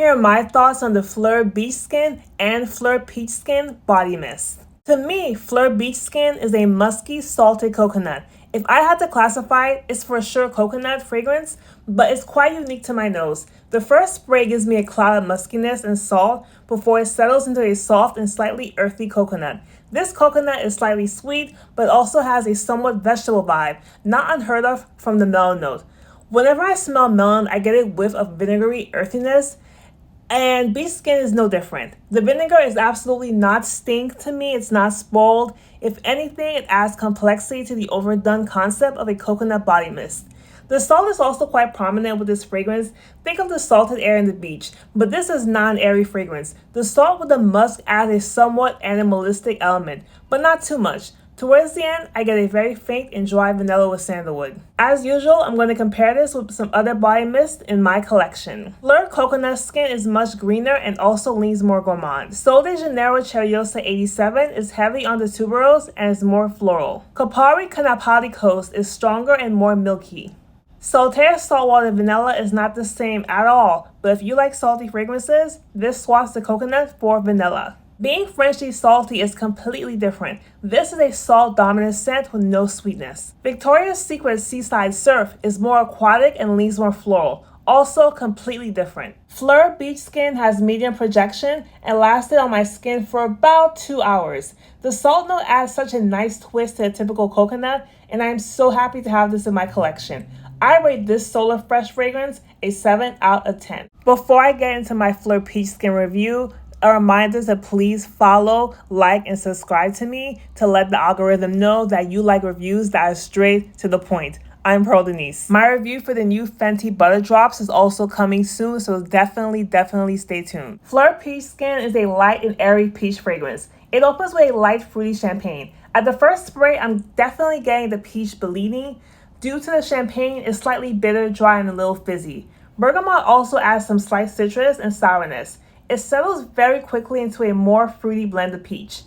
Here are my thoughts on the Phlur Beach Skin and Phlur Peach Skin body mist. To me, Phlur Beach Skin is a musky, salted coconut. If I had to classify it, it's for sure coconut fragrance, but it's quite unique to my nose. The first spray gives me a cloud of muskiness and salt before it settles into a soft and slightly earthy coconut. This coconut is slightly sweet, but also has a somewhat vegetable vibe, not unheard of from the melon note. Whenever I smell melon, I get a whiff of vinegary earthiness, and beach skin is no different. The vinegar is absolutely not stink to me. It's not spoiled. If anything, it adds complexity to the overdone concept of a coconut body mist. The salt is also quite prominent with this fragrance. Think of the salted air in the beach, but this is not an airy fragrance. The salt with the musk adds a somewhat animalistic element, but not too much. Towards the end, I get a very faint and dry vanilla with sandalwood. As usual, I'm going to compare this with some other body mist in my collection. Phlur Coconut Skin is much greener and also leans more gourmand. Sol de Janeiro Cheriosa 87 is heavy on the tuberose and is more floral. Kopari Kanapali Coast is stronger and more milky. Soltaire Saltwater Vanilla is not the same at all, but if you like salty fragrances, this swaps the coconut for vanilla. Being Frenchy Salty is completely different. This is a salt-dominant scent with no sweetness. Victoria's Secret Seaside Surf is more aquatic and leans more floral, also completely different. Phlur Beach Skin has medium projection and lasted on my skin for about 2 hours. The salt note adds such a nice twist to a typical coconut, and I am so happy to have this in my collection. I rate this Solar Fresh fragrance a 7 out of 10. Before I get into my Phlur Peach Skin review, a reminder to please follow, like, and subscribe to me to let the algorithm know that you like reviews that are straight to the point. I'm Pearl Denise. My review for the new Fenty Butter Drops is also coming soon, so definitely stay tuned. Phlur Peach Skin is a light and airy peach fragrance. It opens with a light fruity champagne. At the first spray, I'm definitely getting the peach Bellini. Due to the champagne, it's slightly bitter, dry, and a little fizzy. Bergamot also adds some slight citrus and sourness. It settles very quickly into a more fruity blend of peach.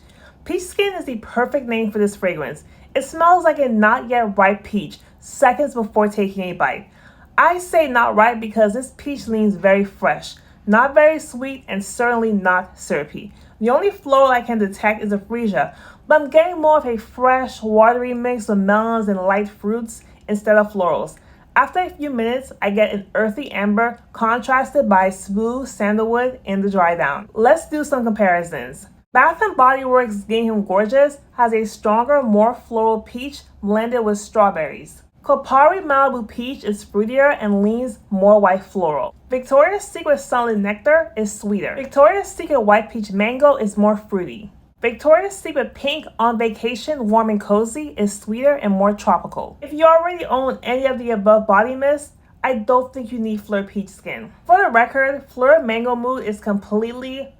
Peach Skin is the perfect name for this fragrance. It smells like a not yet ripe peach seconds before taking a bite. I say not ripe because this peach leans very fresh, not very sweet, and certainly not syrupy. The only floral I can detect is a freesia, but I'm getting more of a fresh, watery mix of melons and light fruits instead of florals. After a few minutes, I get an earthy amber contrasted by smooth sandalwood in the dry down. Let's do some comparisons. Bath & Body Works Gingham Gorgeous has a stronger, more floral peach blended with strawberries. Kopari Malibu Peach is fruitier and leans more white floral. Victoria's Secret Sunlit Nectar is sweeter. Victoria's Secret White Peach Mango is more fruity. Victoria's Secret Pink On Vacation Warm and Cozy is sweeter and more tropical. If you already own any of the above body mists, I don't think you need Phlur Peach Skin. For the record, Phlur Mango Mood is completely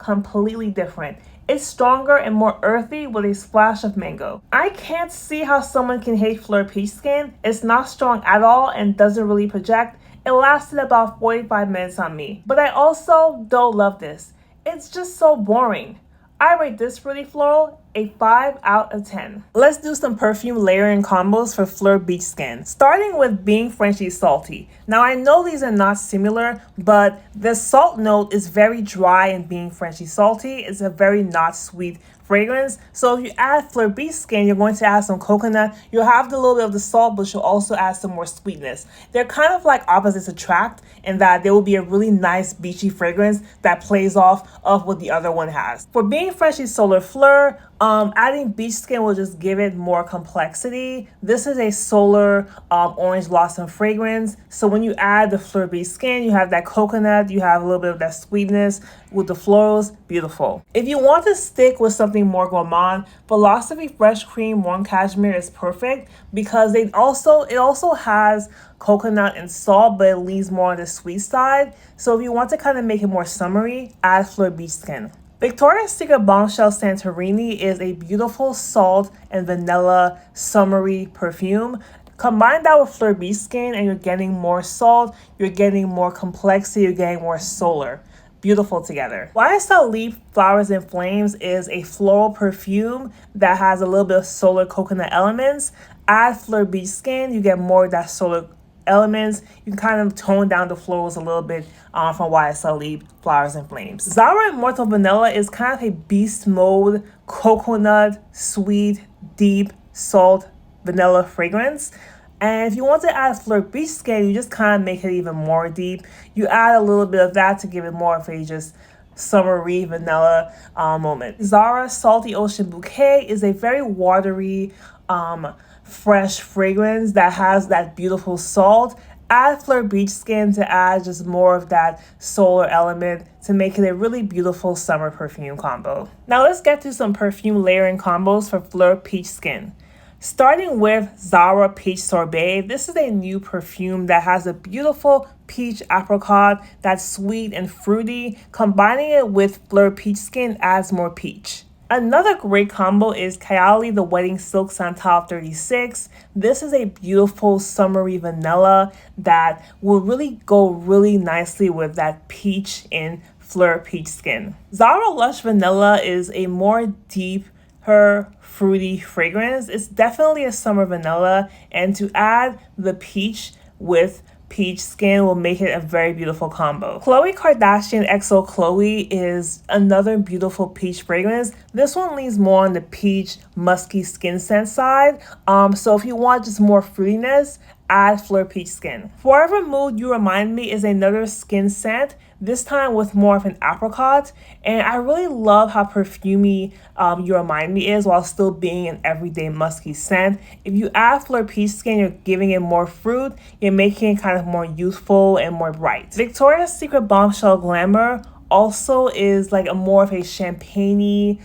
different. It's stronger and more earthy with a splash of mango. I can't see how someone can hate Phlur Peach Skin. It's not strong at all and doesn't really project. It lasted about 45 minutes on me. But I also don't love this. It's just so boring. I rate this fruity floral a 5 out of 10. Let's do some perfume layering combos for Phlur Beach Skin. Starting with Being Frenchy Salty. Now I know these are not similar, but the salt note is very dry in Being Frenchy Salty. It's a very not sweet fragrance. So if you add Phlur Beach Skin, you're going to add some coconut. You'll have the little bit of the salt, but you'll also add some more sweetness. They're kind of like opposites attract in that there will be a really nice beachy fragrance that plays off of what the other one has. For Being Frenchy Solar Phlur, adding beach skin will just give it more complexity. This is a solar orange blossom fragrance. So when you add the Phlur Beach Skin, you have that coconut, you have a little bit of that sweetness with the florals. Beautiful. If you want to stick with something more gourmand, Philosophy Fresh Cream Warm Cashmere is perfect because it also has coconut and salt, but it leans more on the sweet side. So if you want to kind of make it more summery, add Phlur Beach Skin. Victoria's Secret Bombshell Santorini is a beautiful salt and vanilla summery perfume. Combine that with Phlur Beach Skin and you're getting more salt, you're getting more complexity, you're getting more solar. Beautiful together. YSL Leaf Flowers and Flames is a floral perfume that has a little bit of solar coconut elements. Add Phlur Beach Skin, you get more of that solar elements, you can kind of tone down the flows a little bit from YSL Leap Flowers and Flames. Zara Immortal Vanilla is kind of a beast mode, coconut, sweet, deep, salt, vanilla fragrance. And if you want to add Phlur Beach Skin, you just kind of make it even more deep. You add a little bit of that to give it more of a just summery vanilla moment. Zara Salty Ocean Bouquet is a very watery, fresh fragrance that has that beautiful salt. Add Phlur Beach Skin to add just more of that solar element to make it a really beautiful summer perfume combo. Now let's get to some perfume layering combos for Phlur Peach Skin. Starting with Zara Peach Sorbet, this is a new perfume that has a beautiful peach apricot that's sweet and fruity. Combining it with Phlur Peach Skin adds more peach. Another great combo is Kayali the Wedding Silk Santal 36. This is a beautiful summery vanilla that will really go really nicely with that peach in Phlur Peach Skin. Zara Lush Vanilla is a more deep, fruity fragrance. It's definitely a summer vanilla, and to add the peach with peach skin will make it a very beautiful combo. Khloe Kardashian XO Chloe is another beautiful peach fragrance. This one leans more on the peach musky skin scent side. So if you want just more fruitiness, add Phlur Peach Skin. Forever Mood You Remind Me is another skin scent, this time with more of an apricot, and I really love how perfumey You Remind Me is while still being an everyday musky scent. If you add Phlur Peach Skin, you're giving it more fruit, you're making it kind of more youthful and more bright. Victoria's Secret Bombshell Glamour also is like a more of a champagne-y,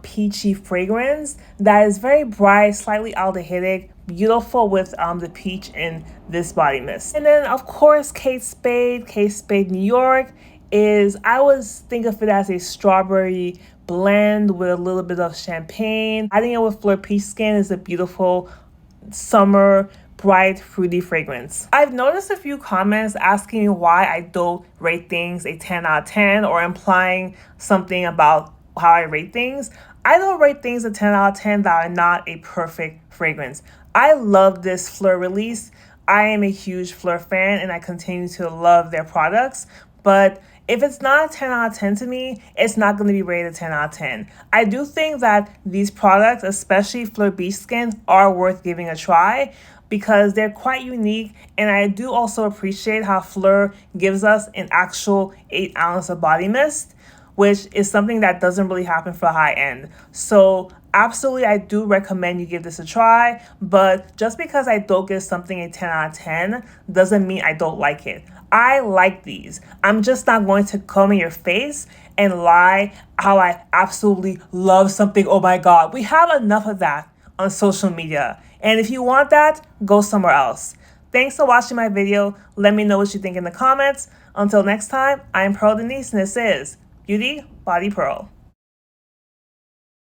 peachy fragrance that is very bright, slightly aldehydic, beautiful with the peach in this body mist. And then of course Kate Spade New York is, I would think of it as a strawberry blend with a little bit of champagne. Adding it with Phlur Peach Skin is a beautiful summer bright fruity fragrance. I've noticed a few comments asking me why I don't rate things a 10 out of 10 or implying something about how I rate things. I don't rate things a 10 out of 10 that are not a perfect fragrance. I love this Phlur release. I am a huge Phlur fan and I continue to love their products, but if it's not a 10 out of 10 to me, it's not going to be rated a 10 out of 10. I do think that these products, especially Phlur Beach Skin, are worth giving a try because they're quite unique, and I do also appreciate how Phlur gives us an actual 8 ounce of body mist, which is something that doesn't really happen for high end. So absolutely, I do recommend you give this a try, but just because I don't give something a 10 out of 10 doesn't mean I don't like it. I like these. I'm just not going to come in your face and lie how I absolutely love something. Oh my God, we have enough of that on social media. And if you want that, go somewhere else. Thanks for watching my video. Let me know what you think in the comments. Until next time, I'm Pearl Denise, and this is Beauty Body Pearl.